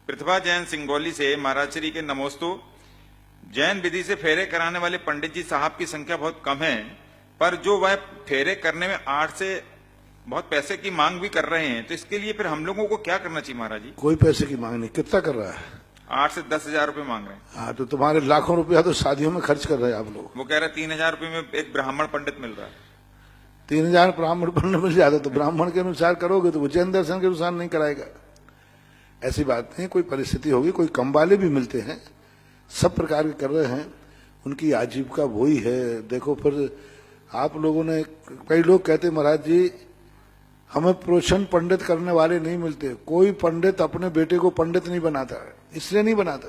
प्रतिभा जैन सिंगोली से महाराज श्री के नमोस्तु। जैन विधि से फेरे कराने वाले पंडित जी साहब की संख्या बहुत कम है, पर जो वह फेरे करने में आड़ से बहुत पैसे की मांग भी कर रहे हैं, तो इसके लिए फिर हम लोगों को क्या करना चाहिए महाराज जी? कोई पैसे की मांग नहीं। कितना कर रहा है? 8 से 10,000 रुपए मांग रहे हैं। हाँ, तो तुम्हारे लाखों रुपया तो शादियों में खर्च कर रहे हैं आप लोग। वो कह रहे 3,000 रुपए में एक ब्राह्मण पंडित मिल रहा है। 3,000 ब्राह्मण बनने में ज्यादा, तो ब्राह्मण के अनुसार करोगे तो वो जैन दर्शन के अनुसार नहीं कराएगा। ऐसी बात नहीं, कोई परिस्थिति होगी, कोई कम वाले भी मिलते हैं, सब प्रकार के कर रहे हैं, उनकी आजीविका वही है। देखो फिर आप लोगों ने, कई लोग कहते महाराज जी हमें प्रोशन पंडित करने वाले नहीं मिलते। कोई पंडित अपने बेटे को पंडित नहीं बनाता है, इसलिए नहीं बनाता।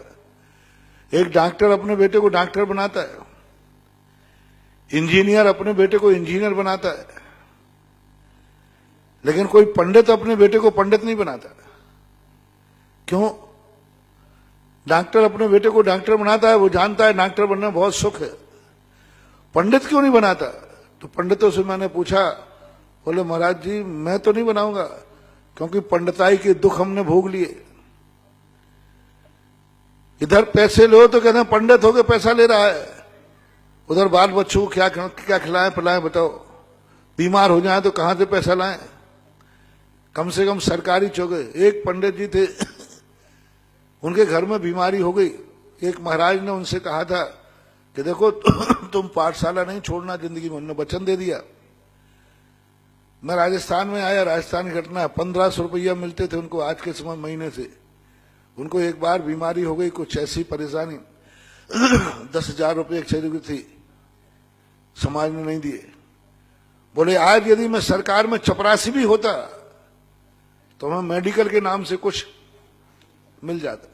एक डॉक्टर अपने बेटे को डॉक्टर बनाता है, इंजीनियर अपने बेटे को इंजीनियर बनाता है, लेकिन कोई पंडित अपने बेटे को पंडित नहीं बनाता। क्यों? डॉक्टर अपने बेटे को डॉक्टर बनाता है, वो जानता है डॉक्टर बनने में बहुत सुख है। पंडित क्यों नहीं बनाता? तो पंडितों से मैंने पूछा, बोले महाराज जी मैं तो नहीं बनाऊंगा, क्योंकि पंडिताई के दुख हमने भोग लिए। इधर पैसे लो तो कहते हैं पंडित होके पैसा ले रहा है, उधर बाल बच्चों को क्या खिलाएं पिलाएं बताओ? बीमार हो जाए तो कहां से पैसा लाएं? कम से कम सरकारी चौके। एक पंडित जी थे, उनके घर में बीमारी हो गई। एक महाराज ने उनसे कहा था कि देखो तुम पाठशाला नहीं छोड़ना जिंदगी में, उन्होंने वचन दे दिया। मैं राजस्थान में आया, राजस्थान की घटना, 1500 रुपया मिलते थे उनको आज के समय महीने से। उनको एक बार बीमारी हो गई, कुछ ऐसी परेशानी, 10,000 रुपये चाहिए थी, समाज ने नहीं दिए। बोले आज यदि मैं सरकार में चपरासी भी होता तो मैं मेडिकल के नाम से कुछ मिल जाता।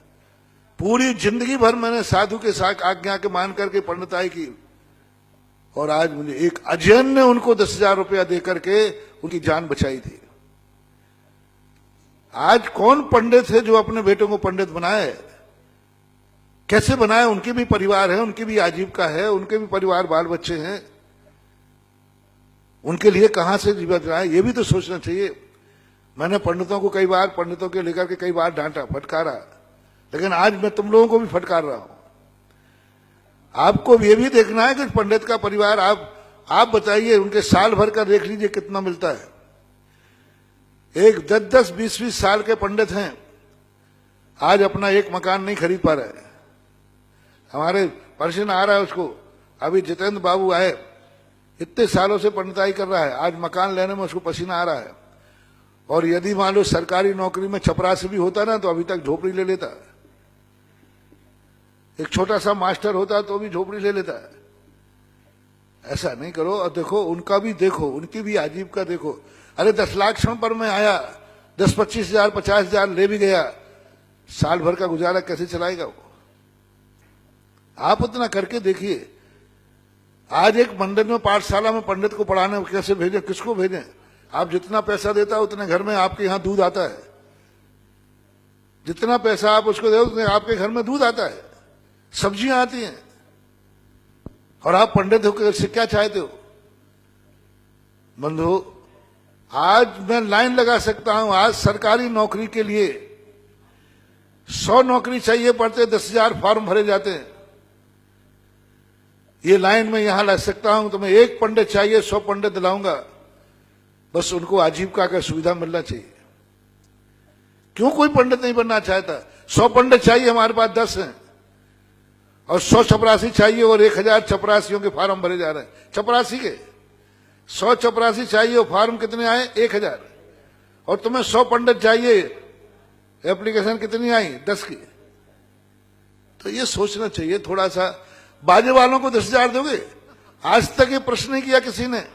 पूरी जिंदगी भर मैंने साधु के साथ आज्ञा के मान करके पंडिताई की, और आज मुझे एक अजैन ने उनको 10,000 रुपया देकर के उनकी जान बचाई थी। आज कौन पंडित है जो अपने बेटों को पंडित बनाए? कैसे बनाए? उनके भी परिवार है, उनकी भी आजीविका है, उनके भी परिवार बाल बच्चे हैं, उनके लिए कहां से जीवन जाए ये भी तो सोचना चाहिए। मैंने पंडितों को कई बार, पंडितों के लेकर के कई बार डांटा, फटकारा, लेकिन आज मैं तुम लोगों को भी फटकार रहा हूं। आपको ये भी देखना है कि पंडित का परिवार, आप बताइए उनके साल भर का देख लीजिए कितना मिलता है। एक 10-10, 20-20 साल के पंडित हैं, आज अपना एक मकान नहीं खरीद पा रहे। हमारे पर्सन आ रहा है उसको, अभी जितेंद्र बाबू आए, इतने सालों से पंडिताई कर रहा है, आज मकान लेने में उसको पसीना आ रहा है। और यदि मान लो सरकारी नौकरी में चपरासी भी होता ना तो अभी तक झोपड़ी ले लेता। एक छोटा सा मास्टर होता तो भी झोपड़ी ले लेता है। ऐसा नहीं करो। और देखो उनका भी, देखो उनकी भी आजीविका देखो। अरे 10 लाख क्षण पर मैं आया, 10-25 हजार 50 हजार ले भी गया, साल भर का गुजारा कैसे चलाएगा वो? आप उतना करके देखिए। आज एक मंदिर में, पाठशाला में पंडित को पढ़ाने कैसे भेजें, किसको भेजें? आप जितना पैसा देता है उतने घर में आपके यहां दूध आता है। जितना पैसा आप उसको दे उतने आपके घर में दूध आता है, सब्जियां आती हैं, और आप पंडित होकर से क्या चाहते हो? बंधु, आज मैं लाइन लगा सकता हूं। आज सरकारी नौकरी के लिए 100 नौकरी चाहिए पड़ते, 10,000 फॉर्म भरे जाते हैं। ये लाइन में यहां लग सकता हूं तो मैं एक पंडित चाहिए, 100 पंडित दिलाऊंगा। बस उनको आजीविका का सुविधा मिलना चाहिए। क्यों कोई पंडित नहीं बनना चाहता? 100 पंडित चाहिए, हमारे पास 10 हैं, और 100 चपरासी चाहिए, और 1,000 चपरासियों के फार्म भरे जा रहे हैं। चपरासी के 100 चपरासी चाहिए, और फार्म कितने आए? 1,000। और तुम्हें 100 पंडित चाहिए, एप्लीकेशन कितनी आई? 10 की। तो ये सोचना चाहिए थोड़ा सा। बाजे वालों को 10,000 दोगे? आज तक ये प्रश्न नहीं किया किसी ने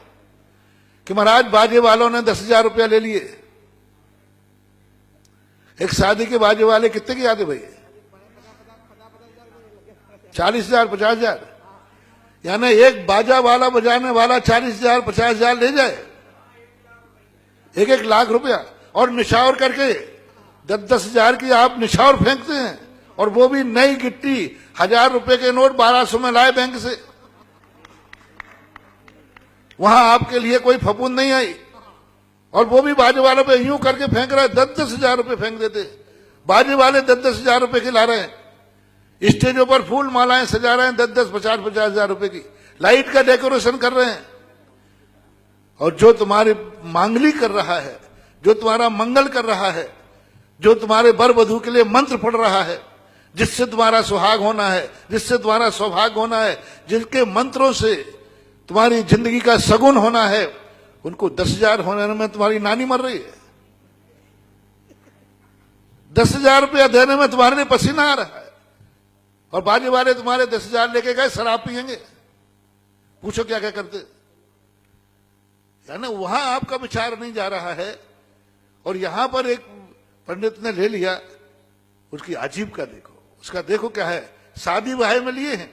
कि महाराज बाजे वालों ने 10,000 रुपया ले लिए। एक शादी के बाजे वाले कितने के आते भाई? 40,000 50,000। यानी एक बाजा वाला बजाने वाला 40,000 50,000 ले जाए, 1-1 लाख रुपया, और निछावर करके 10-10 हजार की आप निछावर फेंकते हैं, और वो भी नई गिट्टी, 1,000 रुपए के नोट 1200 में लाए बैंक से। वहां आपके लिए कोई फपूंद नहीं आई, और वो भी बाजे वालों पे यूं करके फेंक रहा है, 10-10 हजार रुपए फेंक देते। बाजे वाले 10-10 हजार रुपए के ला रहे हैं, स्टेजों पर फूल मालाएं सजा रहे हैं 10-10, 50-50 हजार रुपए की, लाइट का डेकोरेशन कर रहे हैं। और जो तुम्हारे मांगली कर रहा है, जो तुम्हारा मंगल कर रहा है, जो तुम्हारे वर वधू के लिए मंत्र पढ़ रहा है, जिससे तुम्हारा सुहाग होना है, जिससे तुम्हारा सौभाग्य होना है, जिनके मंत्रों से तुम्हारी जिंदगी का सगुन होना है, उनको 10,000 होने में तुम्हारी नानी मर रही है। 10,000 रुपया देने में तुम्हारे लिए पसीना आ रहा है, और बाजे वाले तुम्हारे 10,000 लेके गए शराब पियेंगे। पूछो क्या क्या करते। यानी वहां आपका विचार नहीं जा रहा है, और यहां पर एक पंडित ने ले लिया, उसकी अजीब का देखो, उसका देखो क्या है, शादी ब्याह में लिए हैं।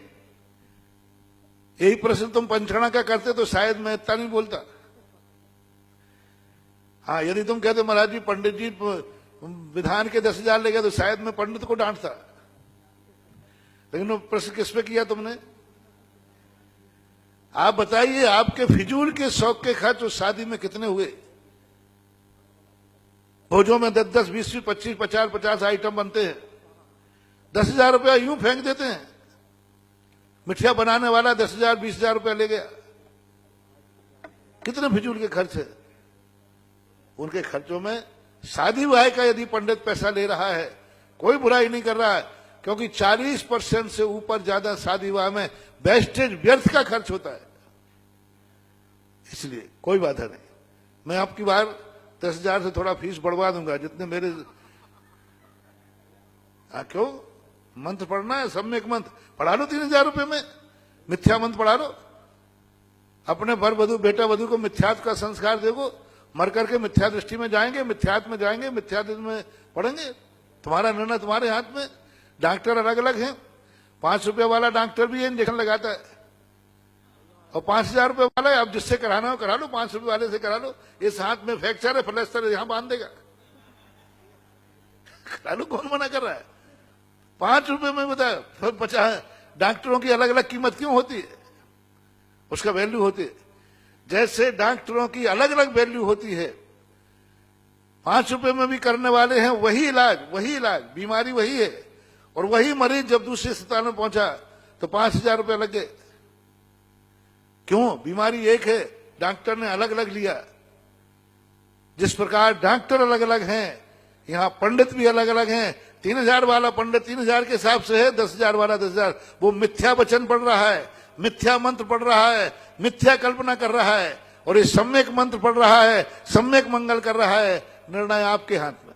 यही प्रश्न तुम पंचकर्णा का करते तो शायद मैं इतना नहीं बोलता। हाँ, यदि तुम कहते महाराज जी पंडित जी विधान के 10,000 ले गए तो शायद मैं पंडित को डांटता। लेकिन वो प्रश्न किस पे किया तुमने? आप बताइए, आपके फिजूल के शौक के खर्च उस शादी में कितने हुए? भोजों में 10-10, 20, 25, 50 आइटम बनते हैं, 10,000 रुपया यूं फेंक देते हैं। मिठिया बनाने वाला 10,000, 20,000 रुपया ले गया। कितने फिजूल के खर्च है? उनके खर्चों में शादी ब्याह का यदि पंडित पैसा ले रहा है, कोई बुराई नहीं कर रहा है, क्योंकि 40% से ऊपर ज्यादा शादी ब्याह में वेस्टेज व्यर्थ का खर्च होता है। इसलिए कोई बाधा नहीं, मैं आपकी बार 10,000 से थोड़ा फीस बढ़वा दूंगा, जितने मेरे। क्यों? मंत्र पढ़ना है, सम्यक मंत्र पढ़ा लो 3,000 रुपए में, मिथ्या मंत्र पढ़ा लो। अपने वर वधू बेटा वधू को मिथ्यात्व का संस्कार देखो, मर करके मिथ्या दृष्टि में जाएंगे, मिथ्यात्व में जाएंगे, मिथ्यात्व में पढ़ेंगे। तुम्हारा निर्णय तुम्हारे हाथ में। डॉक्टर अलग अलग हैं, 5 रुपये वाला डॉक्टर भी इंजेक्शन लगाता है, और 5,000 रुपये वाला है। अब जिससे कराना हो करा लो, 5 रुपये वाले से करा लो। इस हाथ में फ्रैक्चर है, प्लास्टर है, यहां बांध देगा, करा लो, कौन मना कर रहा है? 5 रुपये में बताया, फिर 50। डॉक्टरों की अलग अलग कीमत क्यों होती है? उसका वैल्यू होती है। जैसे डॉक्टरों की अलग अलग वैल्यू होती है, 5 रुपये में भी करने वाले हैं वही इलाज, बीमारी वही है, और वही मरीज जब दूसरे अस्पताल में पहुंचा तो 5,000 रुपये लग गए। क्यों? बीमारी एक है, डॉक्टर ने अलग अलग लिया। जिस प्रकार डॉक्टर अलग अलग हैं, यहां पंडित भी अलग अलग हैं। 3,000 वाला पंडित 3,000 के हिसाब से है, 10,000 वाला 10,000। वो मिथ्या वचन पढ़ रहा है, मिथ्या मंत्र पढ़ रहा है, मिथ्या कल्पना कर रहा है, और ये सम्यक मंत्र पढ़ रहा है, सम्यक मंगल कर रहा है। निर्णय आपके हाथ में।